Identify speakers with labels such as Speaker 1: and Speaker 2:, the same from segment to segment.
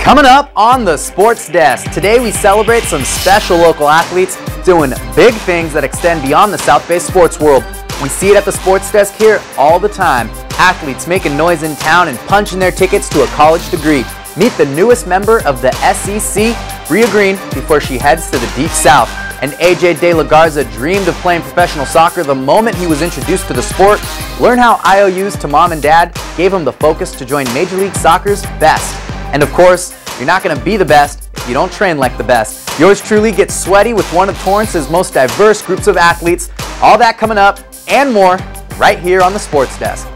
Speaker 1: Coming up on the Sports Desk, today we celebrate some special local athletes doing big things that extend beyond the South Bay sports world. We see it at the Sports Desk here all the time. Athletes making noise in town and punching their tickets to a college degree. Meet the newest member of the SEC, Bria Green, before she heads to the Deep South. And AJ De La Garza dreamed of playing professional soccer the moment he was introduced to the sport. Learn how IOUs to mom and dad gave him the focus to join Major League Soccer's best. And of course, you're not going to be the best if you don't train like the best. Yours truly gets sweaty with one of Torrance's most diverse groups of athletes. All that coming up and more right here on the Sports Desk.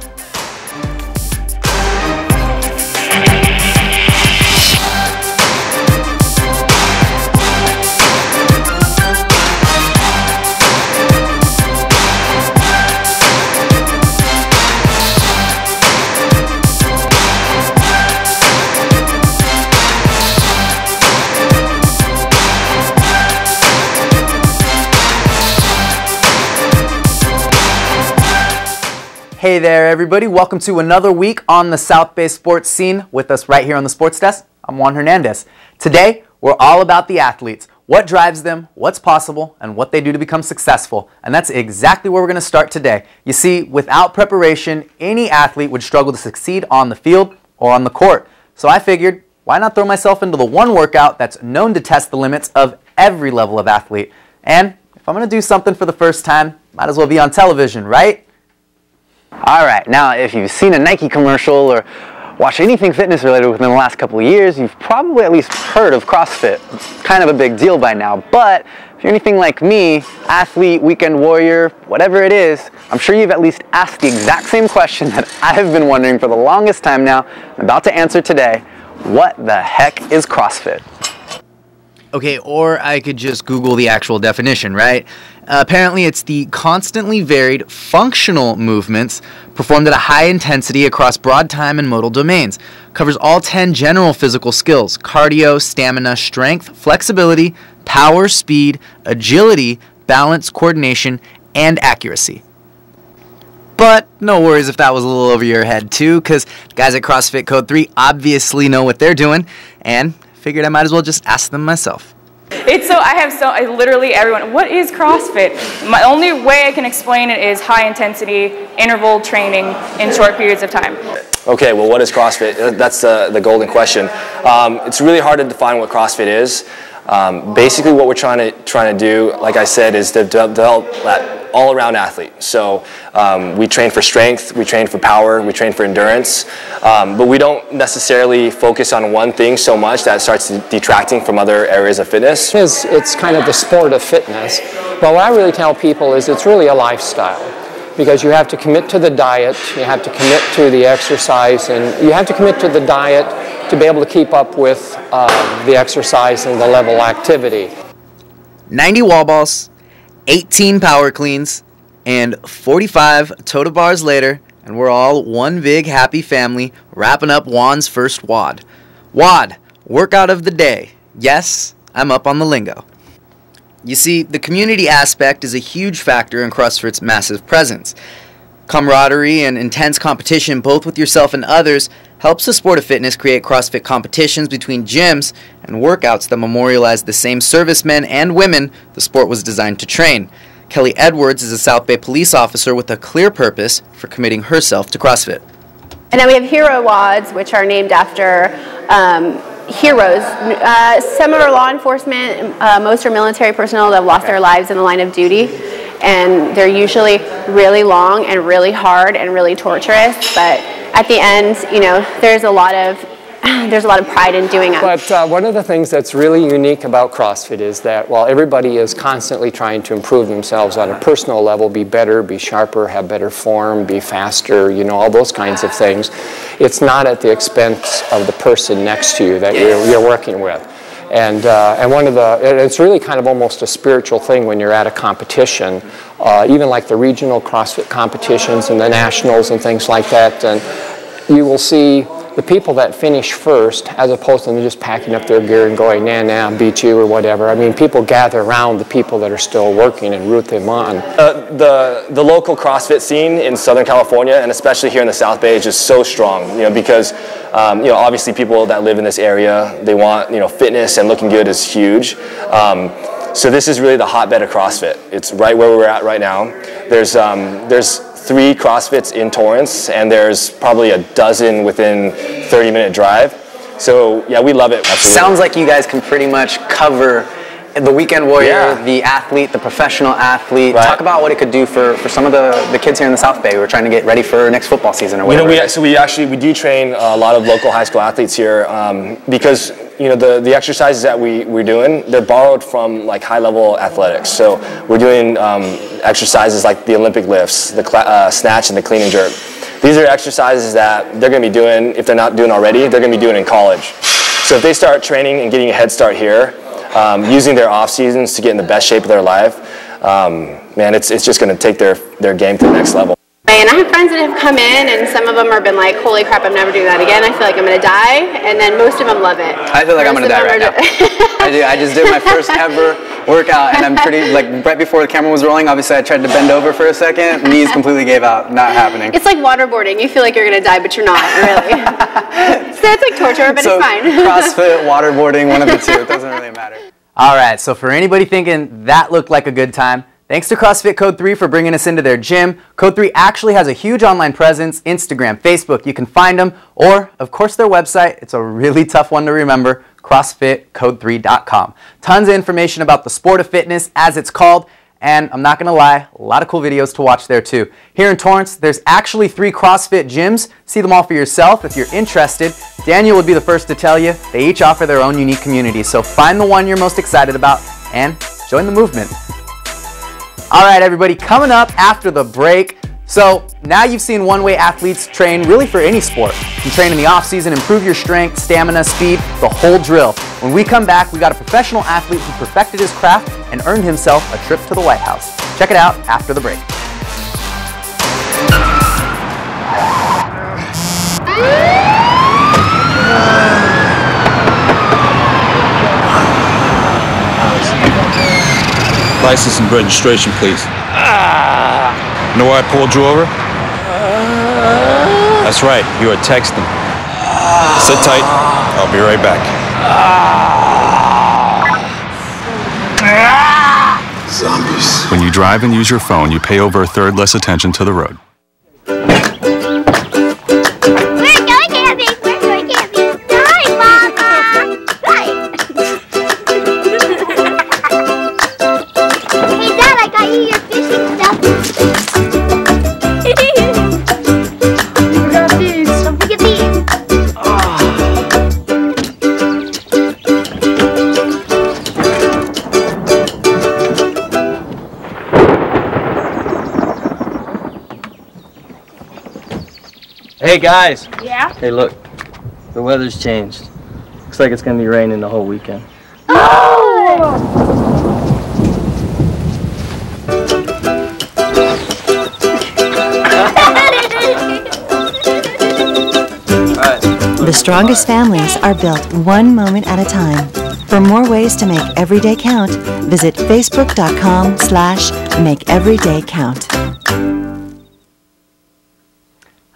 Speaker 1: Hey there everybody, welcome to another week on the South Bay sports scene. With us right here on the Sports Desk, I'm Wan Hernandez. Today, we're all about the athletes, what drives them, what's possible, and what they do to become successful. And that's exactly where we're going to start today. You see, without preparation, any athlete would struggle to succeed on the field or on the court. So I figured, why not throw myself into the one workout that's known to test the limits of every level of athlete? And if I'm going to do something for the first time, might as well be on television, right? Alright, now if you've seen a Nike commercial or watched anything fitness related within the last couple of years, you've probably at least heard of CrossFit. It's kind of a big deal by now, but if you're anything like me, athlete, weekend warrior, whatever it is, I'm sure you've at least asked the exact same question that I've been wondering for the longest time now. I'm about to answer today. What the heck is CrossFit? Okay, or I could just Google the actual definition, right? Apparently, it's the constantly varied functional movements performed at a high intensity across broad time and modal domains. Covers all 10 general physical skills: cardio, stamina, strength, flexibility, power, speed, agility, balance, coordination, and accuracy. But no worries if that was a little over your head too, because guys at CrossFit Code 3 obviously know what they're doing, and figured I might as well just ask them myself.
Speaker 2: Literally everyone, what is CrossFit? My only way I can explain it is high intensity interval training in short periods of time.
Speaker 3: Okay, well, what is CrossFit? That's the golden question. It's really hard to define what CrossFit is. Basically what we're trying to do, like I said, is to develop that all-around athlete. So we train for strength, we train for power, we train for endurance, but we don't necessarily focus on one thing so much that it starts detracting from other areas of fitness.
Speaker 4: It's kind of the sport of fitness, but what I really tell people is it's really a lifestyle, because you have to commit to the diet, you have to commit to the exercise, and you have to commit to the diet to be able to keep up with the exercise and the level activity.
Speaker 1: 90 wall balls, 18 power cleans, and 45 toe-to bars later, and we're all one big happy family wrapping up Juan's first WOD. WOD, workout of the day. Yes, I'm up on the lingo. You see, the community aspect is a huge factor in CrossFit's massive presence. Camaraderie and intense competition, both with yourself and others, helps the sport of fitness create CrossFit competitions between gyms and workouts that memorialize the same servicemen and women the sport was designed to train. Kelly Edwards is a South Bay police officer with a clear purpose for committing herself to CrossFit.
Speaker 5: And then we have hero WODs, which are named after heroes. Some of our law enforcement, most are military personnel that have lost their lives in the line of duty. And they're usually really long and really hard and really torturous, but at the end, you know, there's a lot of pride in doing it.
Speaker 4: But one of the things that's really unique about CrossFit is that while everybody is constantly trying to improve themselves on a personal level, be better, be sharper, have better form, be faster, you know, all those kinds of things, it's not at the expense of the person next to you that you're working with. And it's really kind of almost a spiritual thing when you're at a competition, even like the regional CrossFit competitions and the nationals and things like that. And you will see the people that finish first, as opposed to them just packing up their gear and going, nah, beat you or whatever. I mean, people gather around the people that are still working and root them on.
Speaker 3: The local CrossFit scene in Southern California, and especially here in the South Bay, is just so strong, you know, because You know, obviously people that live in this area, they want, you know, fitness and looking good is huge. So this is really the hotbed of CrossFit. It's right where we're at right now. There's 3 CrossFits in Torrance, and there's probably a dozen within 30-minute drive. So yeah, we love it. Absolutely.
Speaker 1: Sounds like you guys can pretty much cover the weekend warrior, the athlete, the professional athlete.
Speaker 3: Right.
Speaker 1: Talk about what it could do for some of the kids here in the South Bay who are trying to get ready for next football season or whatever.
Speaker 3: You know, we do train a lot of local high school athletes here because, you know, the exercises that we're doing, they're borrowed from like high-level athletics. So we're doing exercises like the Olympic lifts, the snatch, and the clean and jerk. These are exercises that they're going to be doing, if they're not doing already, they're going to be doing in college. So if they start training and getting a head start here, using their off seasons to get in the best shape of their life, man, it's just going to take their game to the next level.
Speaker 5: And I have friends that have come in, and some of them have been like, holy crap, I'm never doing that again. I feel like I'm going to die. And then most of them love it.
Speaker 1: I feel like I'm going to die right now. I do. I just did my first ever workout, and I'm pretty, like, right before the camera was rolling, obviously I tried to bend over for a second. Knees completely gave out. Not happening.
Speaker 5: It's like waterboarding. You feel like you're going to die, but you're not, really. So it's like torture, but
Speaker 1: so
Speaker 5: it's fine.
Speaker 1: CrossFit, waterboarding, one of the two. It doesn't really matter. All right, so for anybody thinking that looked like a good time, thanks to CrossFit Code 3 for bringing us into their gym. Code 3 actually has a huge online presence, Instagram, Facebook. You can find them, or, of course, their website. It's a really tough one to remember, CrossFitCode3.com. Tons of information about the sport of fitness, as it's called, and I'm not going to lie, a lot of cool videos to watch there, too. Here in Torrance, there's actually 3 CrossFit gyms. See them all for yourself if you're interested. Daniel would be the first to tell you. They each offer their own unique community, so find the one you're most excited about and join the movement. All right, everybody, coming up after the break. So now you've seen one-way athletes train really for any sport. You can train in the off-season, improve your strength, stamina, speed, the whole drill. When we come back, we got a professional athlete who perfected his craft and earned himself a trip to the White House. Check it out after the break.
Speaker 6: License and registration, please. Know why I pulled you over? That's right, you were texting. Sit tight, I'll be right back. Zombies. When you drive and use your phone, you pay over a third less attention to the road.
Speaker 7: Hey guys!
Speaker 2: Yeah?
Speaker 7: Hey look, the weather's changed. Looks like it's gonna be raining the whole weekend.
Speaker 8: The strongest families are built one moment at a time. For more ways to make every day count, visit facebook.com/makeeverydaycount.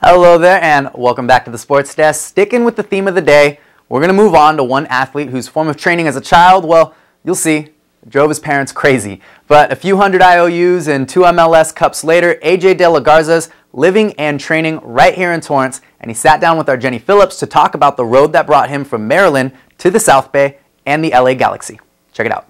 Speaker 1: Hello there, and welcome back to the Sports Desk. Sticking with the theme of the day, we're going to move on to one athlete whose form of training as a child, well, you'll see, drove his parents crazy. But a few hundred IOUs and 2 MLS Cups later, AJ De La Garza's living and training right here in Torrance, and he sat down with our Jenny Phillips to talk about the road that brought him from Maryland to the South Bay and the LA Galaxy. Check it out.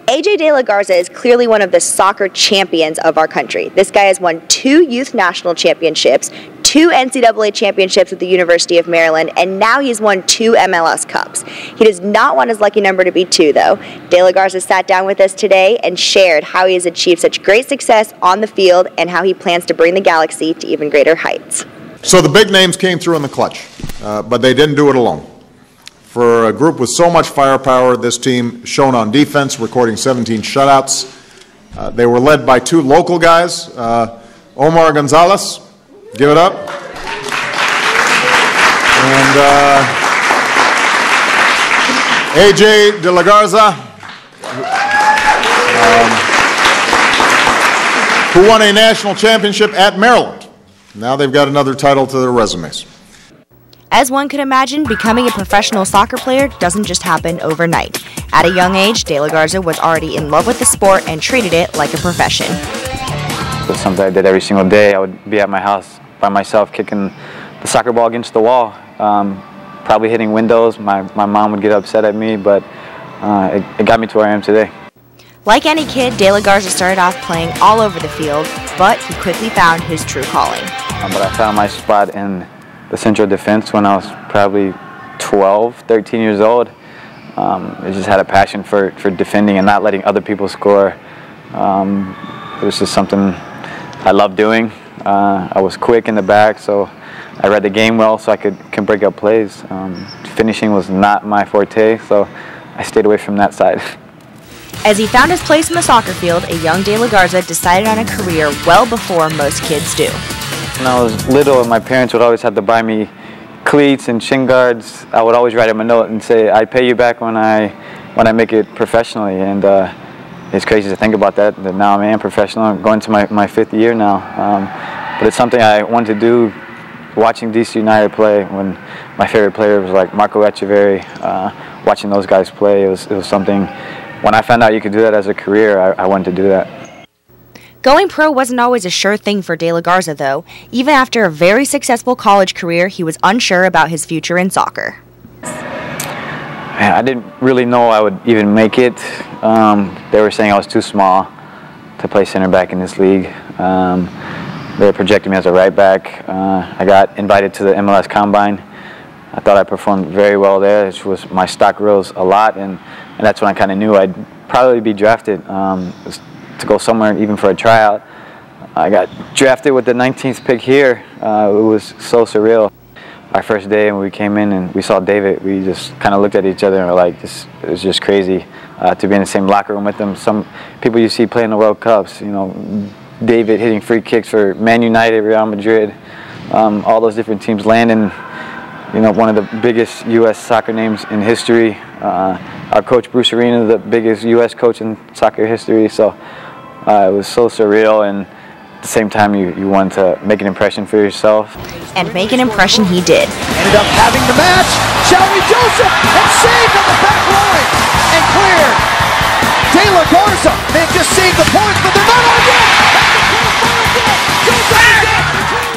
Speaker 9: AJ De La Garza is clearly one of the soccer champions of our country. This guy has won 2 youth national championships, 2 NCAA championships with the University of Maryland, and now he's won 2 MLS Cups. He does not want his lucky number to be 2, though. De La Garza sat down with us today and shared how he has achieved such great success on the field and how he plans to bring the Galaxy to even greater heights.
Speaker 10: So the big names came through in the clutch, but they didn't do it alone. For a group with so much firepower, this team shone on defense, recording 17 shutouts. They were led by 2 local guys, Omar Gonzalez, give it up, and AJ De La Garza, who won a national championship at Maryland. Now they've got another title to their resumes.
Speaker 11: As one could imagine, becoming a professional soccer player doesn't just happen overnight. At a young age, De La Garza was already in love with the sport and treated it like a profession.
Speaker 12: It was something I did every single day. I would be at my house by myself kicking the soccer ball against the wall, probably hitting windows. My mom would get upset at me, but it got me to where I am today.
Speaker 11: Like any kid, De La Garza started off playing all over the field, but he quickly found his true calling.
Speaker 12: But I found my spot in the central defense when I was probably 12, 13 years old. I just had a passion for defending and not letting other people score. It was just something I loved doing. I was quick in the back, so I read the game well so I could break up plays. Finishing was not my forte, so I stayed away from that side.
Speaker 11: As he found his place in the soccer field, a young De La Garza decided on a career well before most kids do.
Speaker 12: When I was little, my parents would always have to buy me cleats and shin guards. I would always write them a note and say, "I pay you back when I make it professionally." And it's crazy to think about that now I am professional. I'm going to my 5th year now. But it's something I wanted to do. Watching DC United play, when my favorite player was like Marco Echeverri, watching those guys play, it was something. When I found out you could do that as a career, I wanted to do that.
Speaker 11: Going pro wasn't always a sure thing for De La Garza, though. Even after a very successful college career, he was unsure about his future in soccer.
Speaker 12: Man, I didn't really know I would even make it. They were saying I was too small to play center back in this league. They were projecting me as a right back. I got invited to the MLS Combine. I thought I performed very well there, which was my stock rose a lot, and that's when I kind of knew I'd probably be drafted to go somewhere even for a tryout. I got drafted with the 19th pick here. It was so surreal. Our first day when we came in and we saw David, we just kind of looked at each other and were like, it was just crazy to be in the same locker room with them. Some people you see playing the World Cups, you know, David hitting free kicks for Man United, Real Madrid, all those different teams. Landon, you know, one of the biggest U.S. soccer names in history. Our coach Bruce Arena, the biggest U.S. coach in soccer history. So it was so surreal, and at the same time you want to make an impression for yourself.
Speaker 11: And make an impression he did.
Speaker 13: Ended up having the match. Shelby Joseph, and saved on the back line and cleared. De La Garza, they just saved the points, but they're not on yet.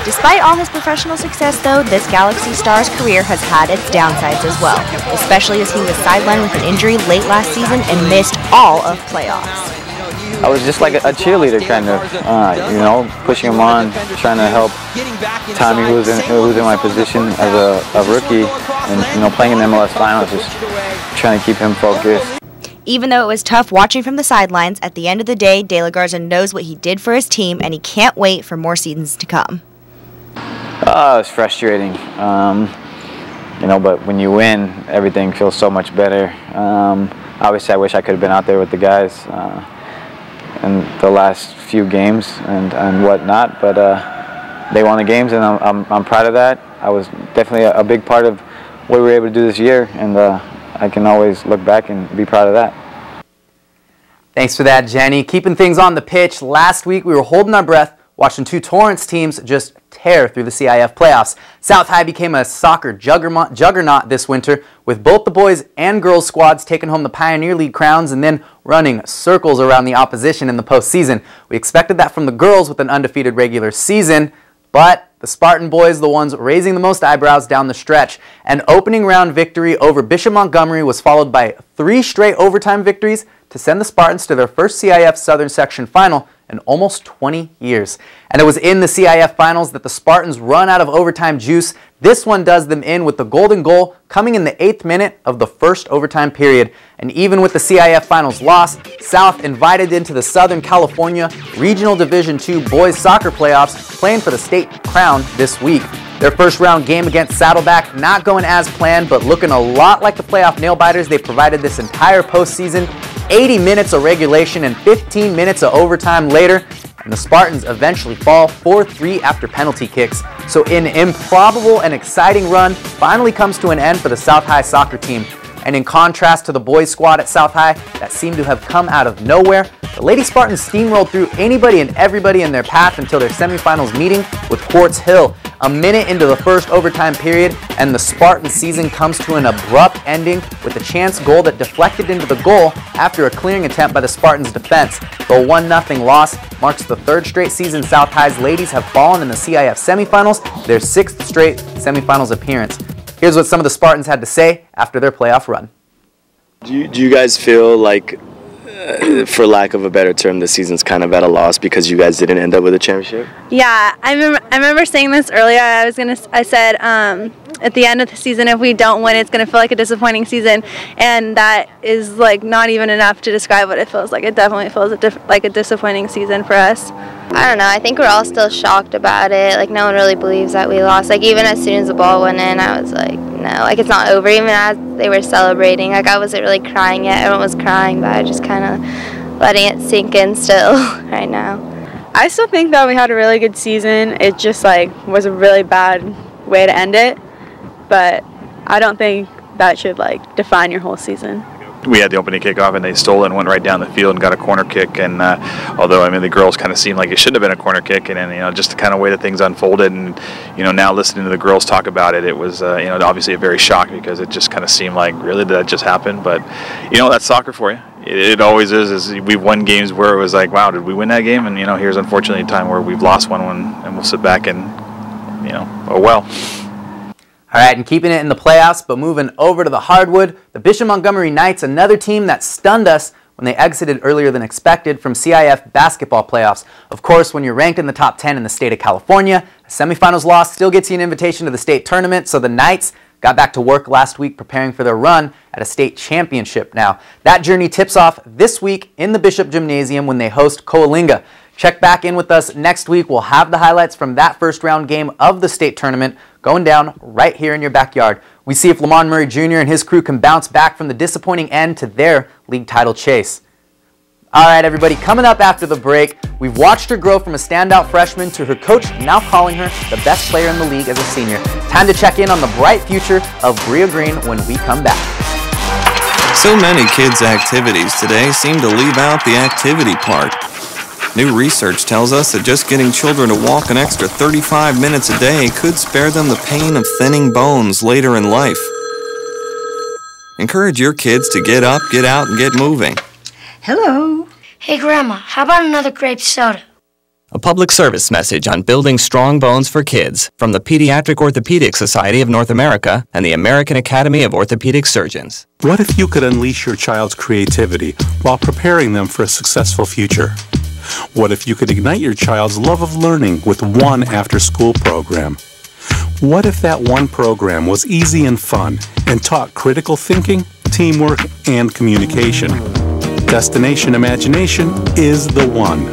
Speaker 11: Despite all his professional success, though, this Galaxy star's career has had its downsides as well, especially as he was sidelined with an injury late last season and missed all of playoffs.
Speaker 12: I was just like a cheerleader, kind of, you know, pushing him on, trying to help Tommy, who was in my position as a rookie, and you know, playing in the MLS Finals, just trying to keep him focused.
Speaker 11: Even though it was tough watching from the sidelines, at the end of the day, De La Garza knows what he did for his team, and he can't wait for more seasons to come.
Speaker 12: It's frustrating, you know, but when you win, everything feels so much better. Obviously, I wish I could have been out there with the guys in the last few games and whatnot, but they won the games, and I'm proud of that. I was definitely a big part of what we were able to do this year, and I can always look back and be proud of that.
Speaker 1: Thanks for that, Jenny. Keeping things on the pitch, last week we were holding our breath watching two Torrance teams just tear through the CIF playoffs. South High became a soccer juggernaut this winter, with both the boys and girls squads taking home the Pioneer League crowns and then running circles around the opposition in the postseason. We expected that from the girls with an undefeated regular season, but the Spartan boys, the ones raising the most eyebrows down the stretch. An opening round victory over Bishop Montgomery was followed by 3 straight overtime victories to send the Spartans to their first CIF Southern Section final in almost 20 years. And it was in the CIF finals that the Spartans run out of overtime juice. This one does them in with the golden goal coming in the 8th minute of the first overtime period. And even with the CIF finals loss, South invited into the Southern California Regional Division II boys soccer playoffs, playing for the state crown this week. Their first round game against Saddleback not going as planned, but looking a lot like the playoff nail-biters they provided this entire postseason. 80 minutes of regulation and 15 minutes of overtime later, and the Spartans eventually fall 4-3 after penalty kicks. So an improbable and exciting run finally comes to an end for the South High soccer team. And in contrast to the boys squad at South High that seemed to have come out of nowhere, the Lady Spartans steamrolled through anybody and everybody in their path until their semifinals meeting with Quartz Hill. A minute into the first overtime period, and the Spartan season comes to an abrupt ending with a chance goal that deflected into the goal after a clearing attempt by the Spartans' defense. The 1-0 loss marks the third straight season South High's ladies have fallen in the CIF semifinals, their 6th straight semifinals appearance. Here's what some of the Spartans had to say after their playoff run.
Speaker 14: Do you guys feel like, for lack of a better term, the season's kind of at a loss because you guys didn't end up with a championship?
Speaker 15: Yeah, I remember saying this earlier. I said at the end of the season, if we don't win, it's gonna feel like a disappointing season, and that is like not even enough to describe what it feels like. It definitely feels like a disappointing season for us.
Speaker 16: I don't know. I think we're all still shocked about it. Like, no one really believes that we lost. Like, even as soon as the ball went in, I was like, no, like, it's not over. Even as they were celebrating, like, I wasn't really crying yet. Everyone was crying, but I just kind of letting it sink in still right now.
Speaker 17: I still think that we had a really good season. It just, like, was a really bad way to end it. But I don't think that should, like, define your whole season.
Speaker 18: We had the opening kickoff and they stole it and went right down the field and got a corner kick, and although I mean the girls kind of seemed like it shouldn't have been a corner kick, and then just the kind of way that things unfolded, and now listening to the girls talk about it, it was obviously a very shock because it just kind of seemed like, really, did that just happen? But that's soccer for you. It always is we've won games where it was like, wow, did we win that game? And here's unfortunately a time where we've lost one and we'll sit back and oh well.
Speaker 1: All right, and keeping it in the playoffs, but moving over to the hardwood, the Bishop Montgomery Knights, another team that stunned us when they exited earlier than expected from CIF basketball playoffs. Of course, when you're ranked in the top 10 in the state of California, a semifinals loss still gets you an invitation to the state tournament, so the Knights got back to work last week preparing for their run at a state championship. Now, that journey tips off this week in the Bishop Gymnasium when they host Coalinga. Check back in with us next week. We'll have the highlights from that first round game of the state tournament going down right here in your backyard. We see if Lamont Murray Jr. and his crew can bounce back from the disappointing end to their league title chase. All right, everybody, coming up after the break, we've watched her grow from a standout freshman to her coach now calling her the best player in the league as a senior. Time to check in on the bright future of Bria Green when we come back.
Speaker 19: So many kids' activities today seem to leave out the activity part. New research tells us that just getting children to walk an extra 35 minutes a day could spare them the pain of thinning bones later in life. Encourage your kids to get up, get out, and get moving.
Speaker 20: Hello. Hey, Grandma, how about another grape soda?
Speaker 21: A public service message on building strong bones for kids from the Pediatric Orthopedic Society of North America and the American Academy of Orthopedic Surgeons.
Speaker 22: What if you could unleash your child's creativity while preparing them for a successful future? What if you could ignite your child's love of learning with one after-school program? What if that one program was easy and fun and taught critical thinking, teamwork, and communication? Destination Imagination is the one.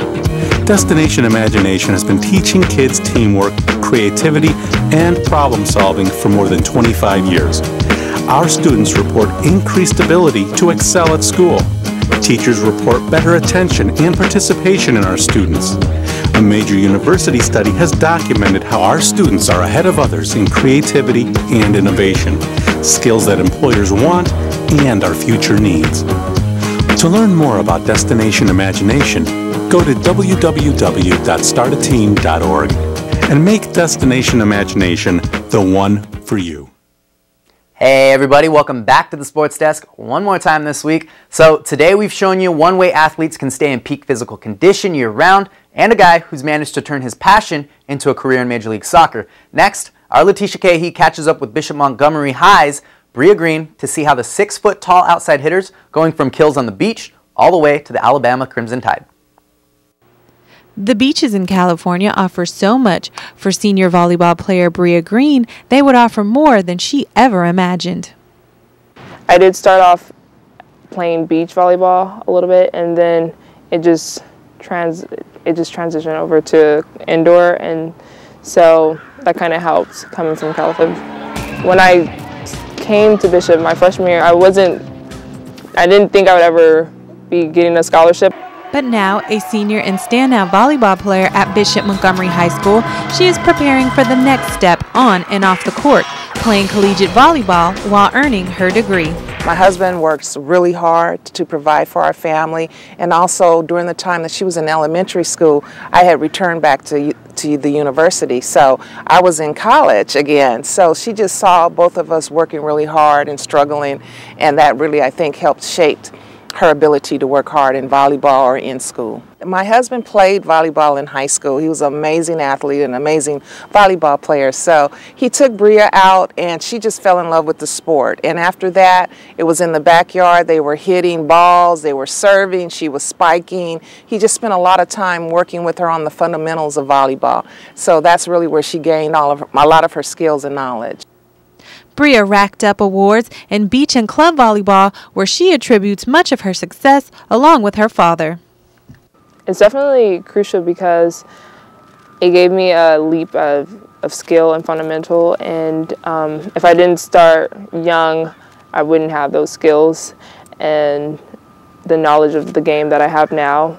Speaker 22: Destination Imagination has been teaching kids teamwork, creativity, and problem solving for more than 25 years. Our students report increased ability to excel at school. Teachers report better attention and participation in our students. A major university study has documented how our students are ahead of others in creativity and innovation, skills that employers want and our future needs. To learn more about Destination Imagination, go to www.startateam.org and make Destination Imagination the one for you.
Speaker 1: Hey everybody, welcome back to the Sports Desk one more time this week. So today we've shown you one way athletes can stay in peak physical condition year-round and a guy who's managed to turn his passion into a career in Major League Soccer. Next, our Letitia Cahey catches up with Bishop Montgomery High's Bria Green to see how the 6-foot-tall outside hitters going from kills on the beach all the way to the Alabama Crimson Tide.
Speaker 23: The beaches in California offer so much for senior volleyball player Bria Green, they would offer more than she ever imagined.
Speaker 24: I did start off playing beach volleyball a little bit, and then it just transitioned over to indoor, and so that kind of helped coming from California. When I came to Bishop my freshman year, I didn't think I would ever be getting a scholarship.
Speaker 23: But now, a senior and standout volleyball player at Bishop Montgomery High School, she is preparing for the next step on and off the court, playing collegiate volleyball while earning her degree.
Speaker 3: My husband works really hard to provide for our family, and also during the time that she was in elementary school, I had returned back to the university, so I was in college again. So she just saw both of us working really hard and struggling, and that really, I think, helped shape her ability to work hard in volleyball or in school. My husband played volleyball in high school. He was an amazing athlete, an amazing volleyball player. So he took Bria out and she just fell in love with the sport. And after that, it was in the backyard. They were hitting balls, they were serving, she was spiking. He just spent a lot of time working with her on the fundamentals of volleyball. So that's really where she gained a lot of her skills and knowledge.
Speaker 23: Bria racked up awards in beach and club volleyball, where she attributes much of her success along with her father.
Speaker 24: It's definitely crucial because it gave me a leap of skill and fundamental, and if I didn't start young, I wouldn't have those skills and the knowledge of the game that I have now.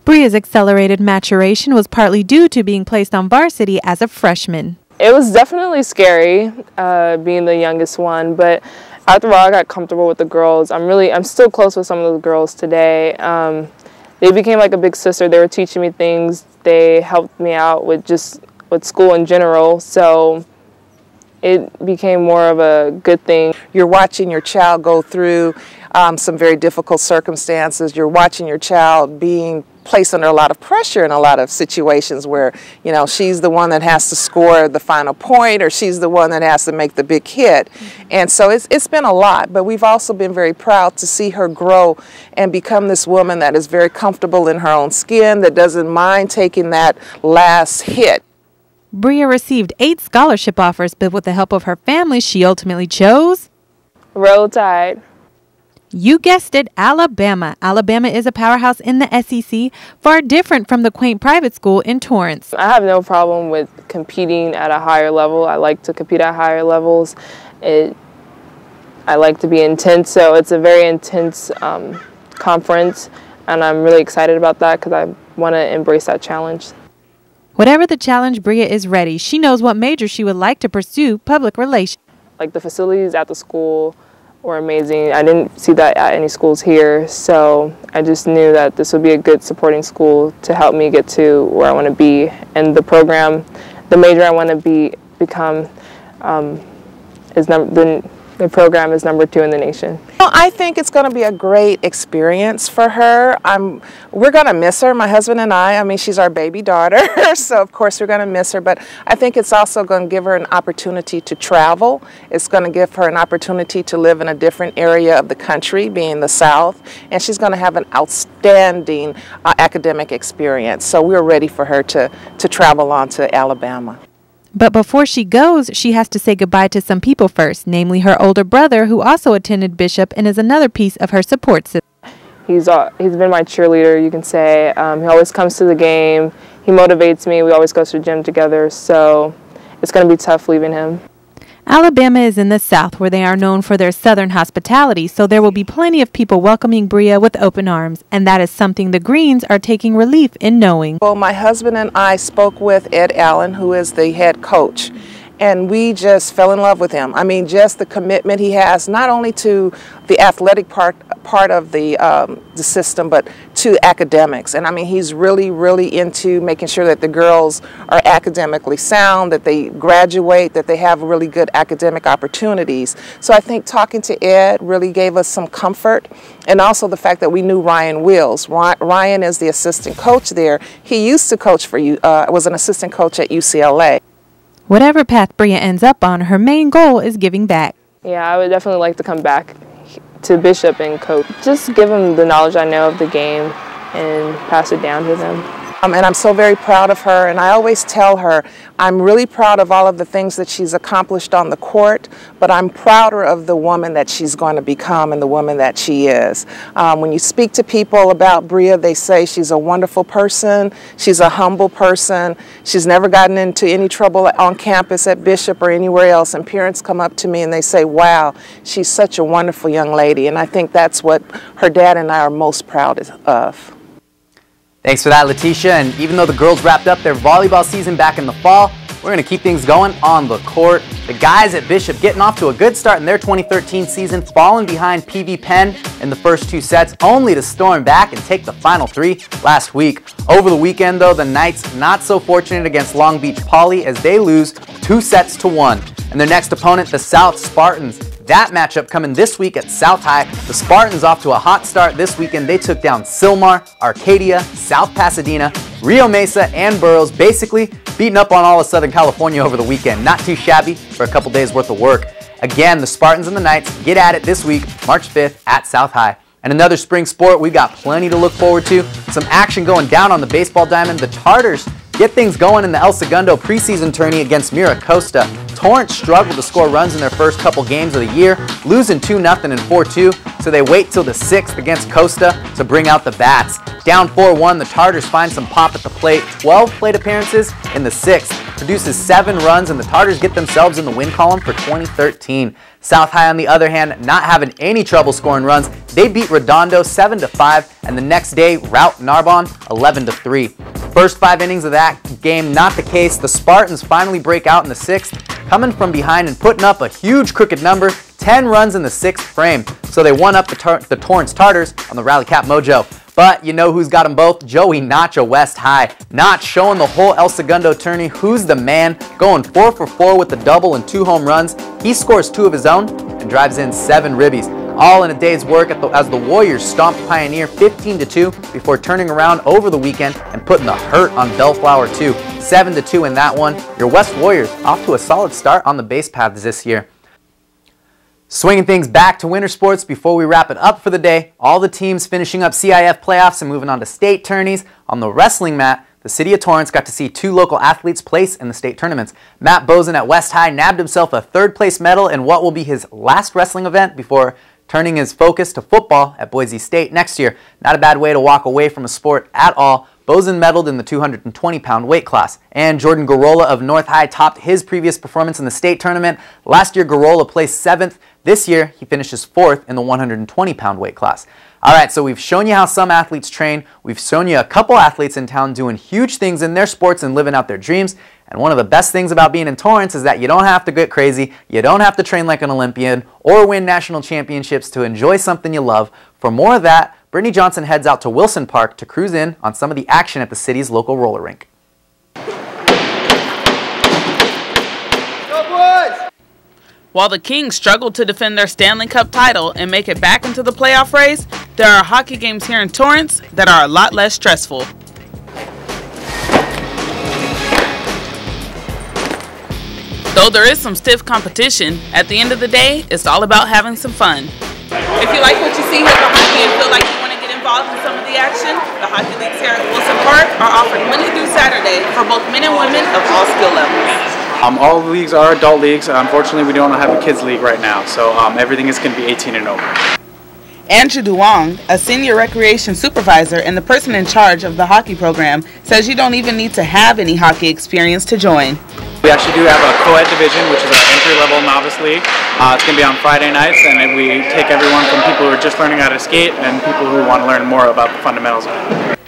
Speaker 23: Bria's accelerated maturation was partly due to being placed on varsity as a freshman.
Speaker 24: It was definitely scary being the youngest one, but after a while I got comfortable with the girls. I'm still close with some of the girls today. They became like a big sister. They were teaching me things. They helped me out with school in general, so it became more of a good thing.
Speaker 3: You're watching your child go through some very difficult circumstances. You're watching your child being placed under a lot of pressure in a lot of situations where, you know, she's the one that has to score the final point, or she's the one that has to make the big hit. And so it's been a lot, but we've also been very proud to see her grow and become this woman that is very comfortable in her own skin, that doesn't mind taking that last hit.
Speaker 23: Bria received 8 scholarship offers, but with the help of her family, she ultimately chose
Speaker 24: Roll Tide.
Speaker 23: You guessed it, Alabama. Alabama is a powerhouse in the SEC, far different from the quaint private school in Torrance.
Speaker 24: I have no problem with competing at a higher level. I like to compete at higher levels. I like to be intense, so it's a very intense conference, and I'm really excited about that because I want to embrace that challenge.
Speaker 23: Whatever the challenge, Bria is ready. She knows what major she would like to pursue, public relations.
Speaker 24: Like the facilities at the school were amazing. I didn't see that at any schools here, so I just knew that this would be a good supporting school to help me get to where I want to be. And the program, the major I want to become the program is number 2 in the nation.
Speaker 3: Well, I think it's going to be a great experience for her. We're going to miss her, my husband and I. I mean, she's our baby daughter, so of course we're going to miss her. But I think it's also going to give her an opportunity to travel. It's going to give her an opportunity to live in a different area of the country, being the South. And she's going to have an outstanding academic experience. So we're ready for her to travel on to Alabama.
Speaker 23: But before she goes, she has to say goodbye to some people first, namely her older brother, who also attended Bishop and is another piece of her support system.
Speaker 24: He's been my cheerleader, you can say. He always comes to the game. He motivates me. We always go to the gym together, so it's going to be tough leaving him.
Speaker 23: Alabama is in the South, where they are known for their Southern hospitality, so there will be plenty of people welcoming Bria with open arms, and that is something the Greens are taking relief in knowing.
Speaker 3: Well, my husband and I spoke with Ed Allen, who is the head coach, and we just fell in love with him. I mean, just the commitment he has, not only to the athletic part of the system, but to academics. And I mean, he's really, really into making sure that the girls are academically sound, that they graduate, that they have really good academic opportunities. So I think talking to Ed really gave us some comfort, and also the fact that we knew Ryan Wills. Ryan is the assistant coach there. He used to coach was an assistant coach at UCLA.
Speaker 23: Whatever path Bria ends up on, her main goal is giving back.
Speaker 24: Yeah, I would definitely like to come back to Bishop and coach. Just give them the knowledge I know of the game and pass it down to them.
Speaker 3: And I'm so very proud of her, and I always tell her I'm really proud of all of the things that she's accomplished on the court, but I'm prouder of the woman that she's going to become and the woman that she is. When you speak to people about Bria, they say she's a wonderful person, she's a humble person, she's never gotten into any trouble on campus at Bishop or anywhere else, and parents come up to me and they say, wow, she's such a wonderful young lady, and I think that's what her dad and I are most proud of.
Speaker 1: Thanks for that, Letitia. And even though the girls wrapped up their volleyball season back in the fall, we're going to keep things going on the court. The guys at Bishop getting off to a good start in their 2013 season, falling behind PV Penn in the first 2 sets, only to storm back and take the final 3 last week. Over the weekend, though, the Knights not so fortunate against Long Beach Poly as they lose 2 sets to 1. And their next opponent, the South Spartans. That matchup coming this week at South High. The Spartans off to a hot start this weekend. They took down Sylmar, Arcadia, South Pasadena, Rio Mesa, and Burroughs, basically beating up on all of Southern California over the weekend. Not too shabby for a couple days worth of work. Again, the Spartans and the Knights get at it this week, March 5th at South High. And another spring sport, we've got plenty to look forward to. Some action going down on the baseball diamond. The Tartars get things going in the El Segundo preseason tourney against Mira Costa. Torrance struggled to score runs in their first couple games of the year, losing 2-0 and 4-2, so they wait till the 6th against Costa to bring out the bats. Down 4-1, the Tartars find some pop at the plate. 12 plate appearances in the 6th, produces 7 runs, and the Tartars get themselves in the win column for 2013. South High, on the other hand, not having any trouble scoring runs. They beat Redondo 7-5, and the next day rout Narbonne 11-3. First 5 innings of that game, not the case. The Spartans finally break out in the 6th, coming from behind and putting up a huge crooked number, 10 runs in the 6th frame. So they won up the Torrance Tartars on the Rally Cap Mojo. But you know who's got them both? Joey Notch of West High. Notch showing the whole El Segundo tourney who's the man, going 4 for 4 with a double and 2 home runs. He scores 2 of his own and drives in 7 ribbies. All in a day's work as the Warriors stomped Pioneer 15-2 before turning around over the weekend and putting the hurt on Bellflower too. 7-2 in that one. Your West Warriors off to a solid start on the base paths this year. Swinging things back to winter sports before we wrap it up for the day. All the teams finishing up CIF playoffs and moving on to state tourneys. On the wrestling mat, the city of Torrance got to see 2 local athletes place in the state tournaments. Matt Bozen at West High nabbed himself a 3rd place medal in what will be his last wrestling event before turning his focus to football at Boise State next year. Not a bad way to walk away from a sport at all. Bozen medaled in the 220-pound weight class. And Jordan Garola of North High topped his previous performance in the state tournament. Last year, Garola placed 7th. This year, he finishes 4th in the 120-pound weight class. All right, so we've shown you how some athletes train. We've shown you a couple athletes in town doing huge things in their sports and living out their dreams. And one of the best things about being in Torrance is that you don't have to get crazy. You don't have to train like an Olympian or win national championships to enjoy something you love. For more of that, Brittany Johnson heads out to Wilson Park to cruise in on some of the action at the city's local roller rink.
Speaker 2: While the Kings struggled to defend their Stanley Cup title and make it back into the playoff race, there are hockey games here in Torrance that are a lot less stressful. Though there is some stiff competition, at the end of the day, it's all about having some fun. If you like what you see here for hockey and feel like you want to get involved in some of the action, the hockey leagues here at Wilson Park are offered Monday through Saturday for both men and women of all skill levels.
Speaker 4: All the leagues are adult leagues. Unfortunately, we don't have a kids league right now, so everything is going to be 18 and over.
Speaker 2: Andrew Duong, a senior recreation supervisor and the person in charge of the hockey program, says you don't even need to have any hockey experience to join.
Speaker 4: We actually do have a co-ed division, which is our entry-level novice league. It's going to be on Friday nights, and we take everyone from people who are just learning how to skate and people who want to learn more about the fundamentals of it.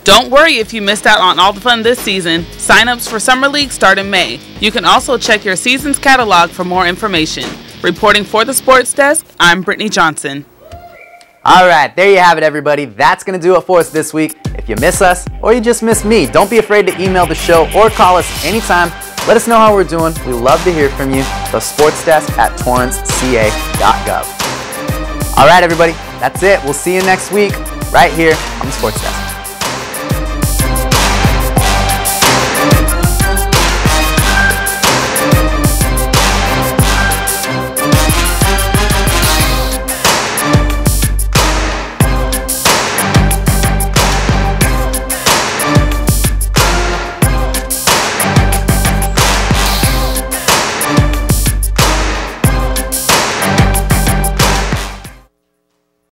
Speaker 2: Don't worry if you missed out on all the fun this season. Sign-ups for Summer League start in May. You can also check your season's catalog for more information. Reporting for the Sports Desk, I'm Brittany Johnson.
Speaker 1: All right, there you have it, everybody. That's going to do it for us this week. If you miss us or you just miss me, don't be afraid to email the show or call us anytime. Let us know how we're doing. We love to hear from you. The Sports Desk at torranceca.gov. All right, everybody, that's it. We'll see you next week right here on the Sports Desk.